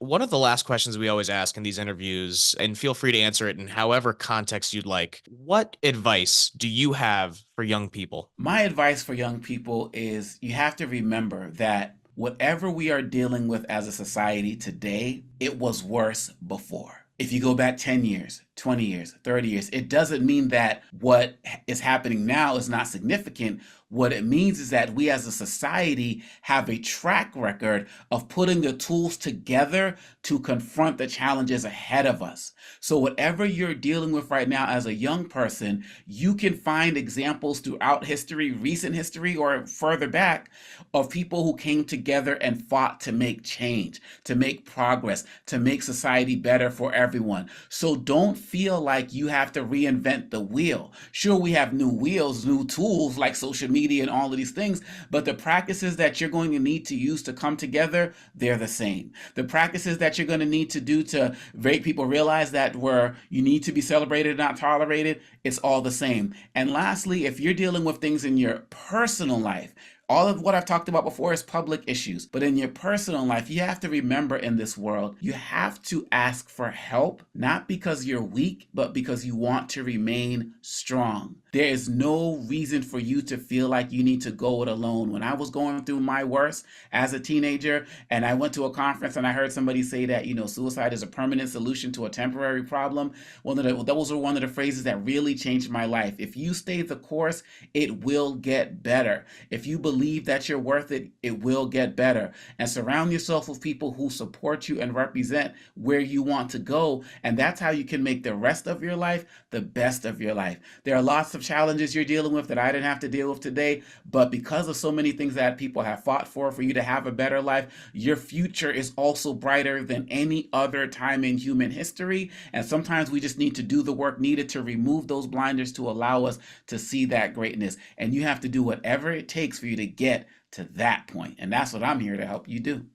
One of the last questions we always ask in these interviews, and feel free to answer it in however context you'd like. What advice do you have for young people? My advice for young people is you have to remember that whatever we are dealing with as a society today, it was worse before. If you go back 10 years, 20 years, 30 years, it doesn't mean that what is happening now is not significant. What it means is that we as a society have a track record of putting the tools together to confront the challenges ahead of us. So, whatever you're dealing with right now as a young person, you can find examples throughout history, recent history, or further back, of people who came together and fought to make change, to make progress, to make society better for everyone. So, don't feel like you have to reinvent the wheel. Sure, we have new wheels, new tools like social media and all of these things, but the practices that you're going to need to use to come together, they're the same. The practices that you're going to need to do to make people realize that where you need to be celebrated, not tolerated, it's all the same. And lastly, if you're dealing with things in your personal life, all of what I've talked about before is public issues, but in your personal life, you have to remember in this world, you have to ask for help, not because you're weak, but because you want to remain strong. There is no reason for you to feel like you need to go it alone. When I was going through my worst as a teenager and I went to a conference and I heard somebody say that, suicide is a permanent solution to a temporary problem, those were one of the phrases that really changed my life. If you stay the course, it will get better. If you believe that you're worth it, it will get better. And surround yourself with people who support you and represent where you want to go. And that's how you can make the rest of your life the best of your life. There are lots of challenges you're dealing with that I didn't have to deal with today, but because of so many things that people have fought for you to have a better life, your future is also brighter than any other time in human history. And sometimes we just need to do the work needed to remove those blinders to allow us to see that greatness. And you have to do whatever it takes for you to get to that point. And that's what I'm here to help you do.